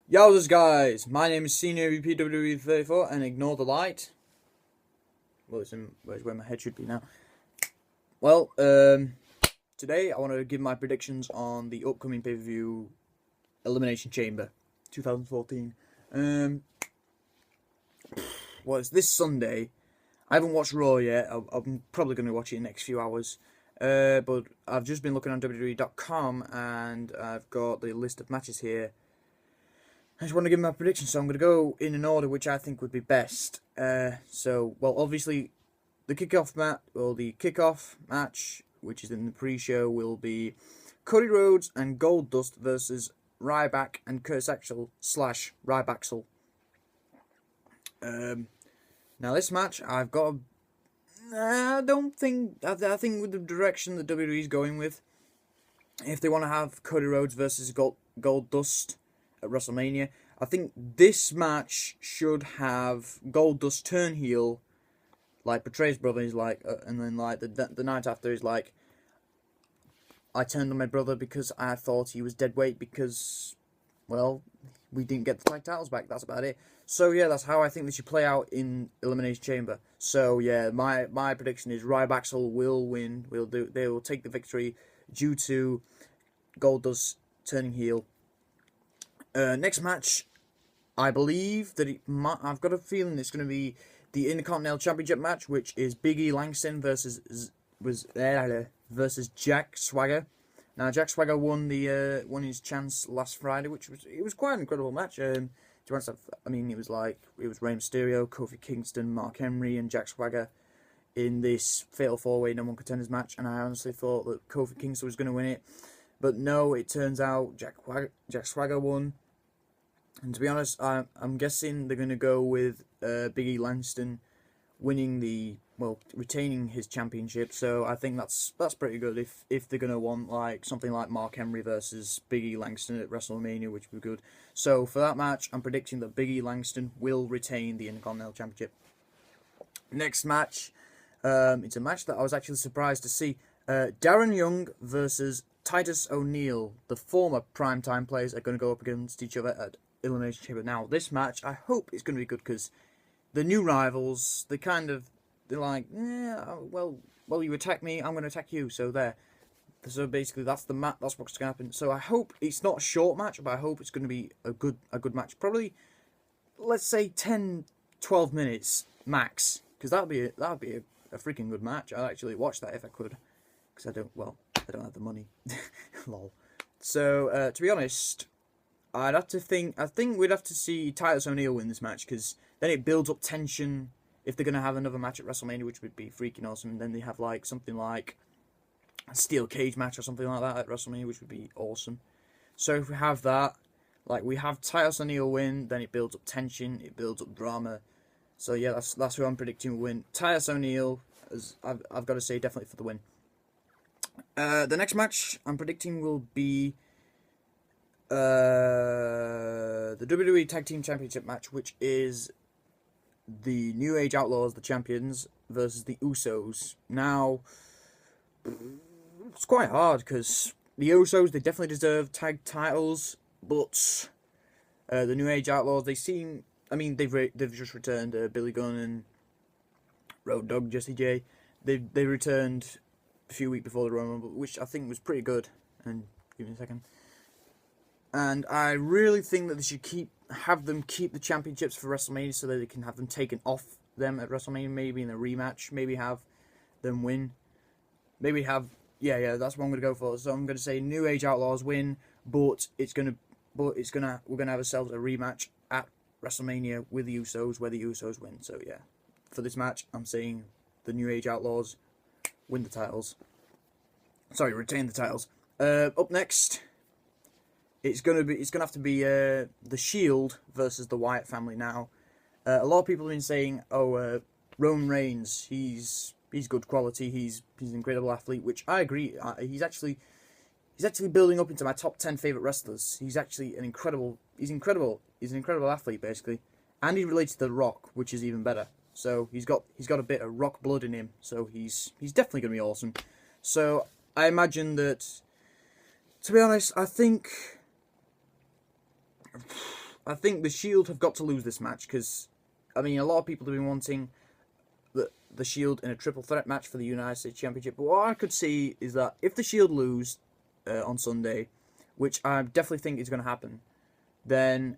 Yowzers guys, my name is Senior VPWE34 and ignore the light. Well, it's in where's where my head should be now. Well, today I want to give my predictions on the upcoming pay-per-view Elimination Chamber 2014. Well, it's this Sunday. I haven't watched Raw yet. I'm probably going to watch it in the next few hours. But I've just been looking on WWE.com and I've got the list of matches here. I just want to give my predictions, so I'm going to go in an order which I think would be best. Obviously, the kickoff match, which is in the pre-show, will be Cody Rhodes and Goldust versus Ryback and Curtis Axel / Rybaxel. Now this match, I think with the direction that WWE is going with, if they want to have Cody Rhodes versus Goldust at WrestleMania, I think this match should have Goldust turn heel, like portray his brother. He's like, and then like the night after he's like, I turned on my brother because I thought he was dead weight because, well, we didn't get the tag titles back. That's about it. So yeah, that's how I think they should play out in Elimination Chamber. So yeah, my prediction is Rybaxel will win. They will take the victory due to Goldust turning heel. Next match, I believe that I've got a feeling it's going to be the Intercontinental Championship match, which is E Langston versus Jack Swagger. Now Jack Swagger won his chance last Friday, which was quite an incredible match. It was Rey Mysterio, Kofi Kingston, Mark Henry, and Jack Swagger in this Fatal 4-Way No 1 Contenders match, and I honestly thought that Kofi Kingston was going to win it, but no, it turns out Jack Swagger won. And to be honest, I'm guessing they're going to go with E Langston winning retaining his championship. So I think that's pretty good if they're going to want like something like Mark Henry versus E Langston at WrestleMania, which would be good. So for that match, I'm predicting that E Langston will retain the Intercontinental Championship. Next match, it's a match that I was actually surprised to see. Darren Young versus Titus O'Neil. The former primetime players are going to go up against each other at Elimination Chamber. Now, this match, I hope it's going to be good because the new rivals, they're like, yeah, well, you attack me, I'm going to attack you, so there. So basically, that's what's going to happen. So I hope it's not a short match, but I hope it's going to be a good match. Probably, let's say 10-12 minutes max, because that'd be a freaking good match. I'd actually watch that if I could, because I don't have the money. Lol. So to be honest, I think we'd have to see Titus O'Neil win this match, because then it builds up tension. If they're going to have another match at WrestleMania, which would be freaking awesome, and then they have like something like a steel cage match or something like that at WrestleMania, which would be awesome. So if we have that, like we have Titus O'Neil win, then it builds up tension, it builds up drama. So yeah, that's who I'm predicting will win. Titus O'Neil, as I've got to say, definitely for the win. The next match I'm predicting will be the WWE Tag Team Championship match, which is the New Age Outlaws, the champions, versus the Usos. Now, it's quite hard because the Usos, they definitely deserve tag titles, but the New Age Outlaws, they've just returned Billy Gunn and Road Dogg Jesse J. They returned a few weeks before the Royal Rumble, which I think was pretty good. And give me a second. And I really think that they should have them keep the championships for WrestleMania so that they can have them taken off them at WrestleMania, maybe in a rematch, maybe have them win. Maybe have that's what I'm gonna go for. So I'm gonna say New Age Outlaws win, but we're gonna have ourselves a rematch at WrestleMania with the Usos where the Usos win. So yeah. For this match, I'm saying the New Age Outlaws win the titles. Sorry, retain the titles. Up next, it's gonna have to be the Shield versus the Wyatt family. Now, a lot of people have been saying, Roman Reigns, he's good quality, he's an incredible athlete, which I agree. He's actually building up into my top 10 favorite wrestlers. He's actually He's an incredible athlete, basically, and he's related to The Rock, which is even better. So he's got a bit of Rock blood in him. So he's definitely gonna be awesome. So I imagine that. To be honest, I think I think the Shield have got to lose this match because, I mean, a lot of people have been wanting the Shield in a triple threat match for the United States Championship. But what I could see is that if the Shield lose on Sunday, which I definitely think is going to happen, then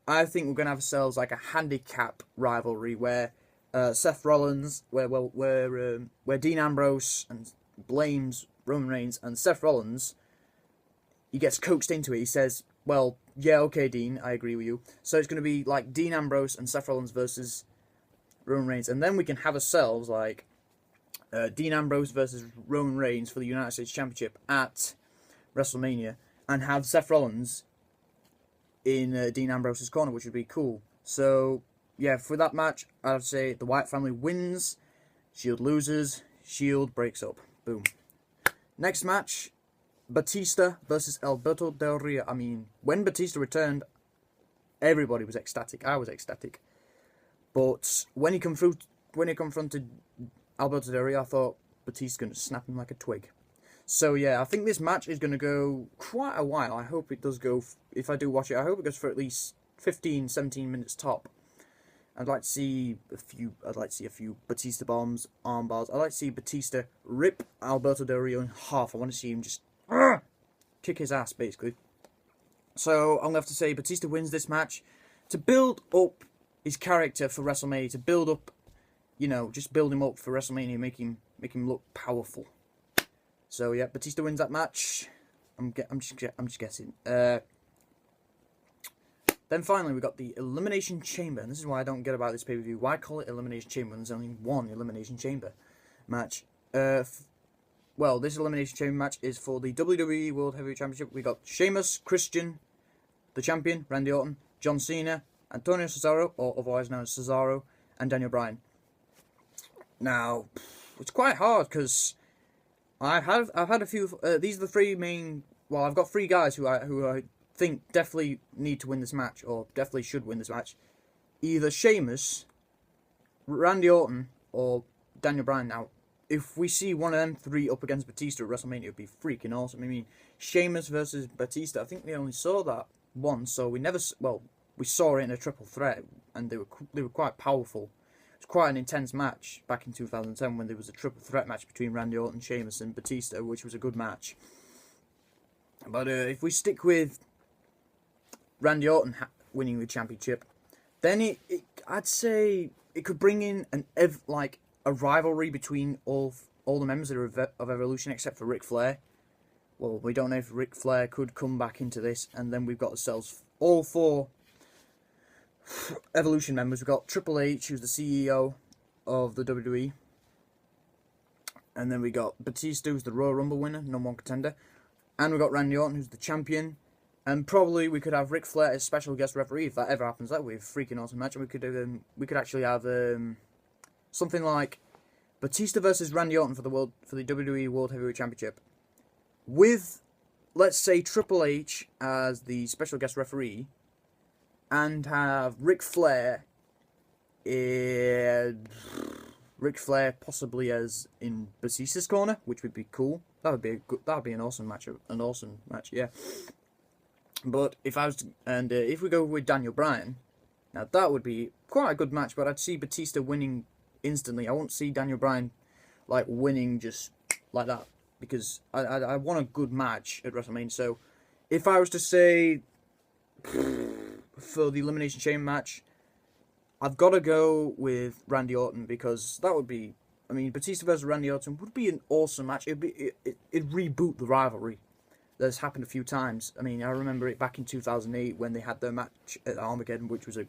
I think we're going to have ourselves like a handicap rivalry where Seth Rollins, where Dean Ambrose and blames Roman Reigns, and Seth Rollins, he gets coaxed into it. He says, well, yeah, okay, Dean, I agree with you. So it's going to be like Dean Ambrose and Seth Rollins versus Roman Reigns. And then we can have ourselves like Dean Ambrose versus Roman Reigns for the United States Championship at WrestleMania. And have Seth Rollins in Dean Ambrose's corner, which would be cool. So, yeah, for that match, I'd say the Wyatt family wins, Shield loses, Shield breaks up. Boom. Next match, Batista versus Alberto Del Rio. I mean, when Batista returned, everybody was ecstatic. I was ecstatic. But when he confronted Alberto Del Rio, I thought Batista's going to snap him like a twig. So yeah, I think this match is going to go quite a while. I hope it does go, if I do watch it, I hope it goes for at least 15, 17 minutes top. I'd like to see a few Batista bombs, arm bars. I'd like to see Batista rip Alberto Del Rio in half. I want to see him just kick his ass, basically. So I'm going to have to say Batista wins this match to build up his character for WrestleMania, to build up, you know, just build him up for WrestleMania, make him look powerful. So yeah, Batista wins that match. I'm just guessing. Then finally we got the Elimination Chamber, and this is why I don't get about this pay-per-view. Why call it Elimination Chamber when there's only one Elimination Chamber match? Well, this Elimination Chamber match is for the WWE World Heavyweight Championship. We got Sheamus, Christian, the champion, Randy Orton, John Cena, Antonio Cesaro, or otherwise known as Cesaro, and Daniel Bryan. Now, it's quite hard because I've had a few. These are the three main. Well, I've got three guys who I think definitely need to win this match, or definitely should win this match. Either Sheamus, Randy Orton, or Daniel Bryan. Now, if we see one of them three up against Batista at WrestleMania, it would be freaking awesome. I mean, Sheamus versus Batista, I think we only saw that once, so we saw it in a triple threat, and they were quite powerful. It was quite an intense match back in 2010 when there was a triple threat match between Randy Orton, Sheamus, and Batista, which was a good match. But if we stick with Randy Orton winning the championship, then I'd say it could bring in a rivalry between all the members of Evolution except for Ric Flair. Well, we don't know if Ric Flair could come back into this, and then we've got ourselves all four Evolution members. We've got Triple H, who's the CEO of the WWE, and then we got Batista, who's the Royal Rumble winner, #1 contender, and we've got Randy Orton, who's the champion. And probably we could have Ric Flair as special guest referee if that ever happens. That would be a freaking awesome match. And we could actually have something like Batista versus Randy Orton for the WWE World Heavyweight Championship, with, let's say, Triple H as the special guest referee, and have Ric Flair possibly as in Batista's corner, which would be cool. That would be an awesome match. Yeah. But if we go with Daniel Bryan, now that would be quite a good match. But I'd see Batista winning instantly. I won't see Daniel Bryan winning just like that, because I want a good match at WrestleMania. So if I was to say for the Elimination Chamber match, I've got to go with Randy Orton, because that would be, I mean, Batista versus Randy Orton would be an awesome match. It'd reboot the rivalry that's happened a few times. I mean, I remember it back in 2008 when they had their match at Armageddon, which was an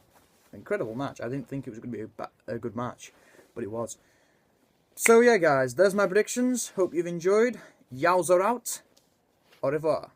incredible match. I didn't think it was going to be a good match, but it was. So yeah, guys, there's my predictions. Hope you've enjoyed. Yowza out. Au revoir.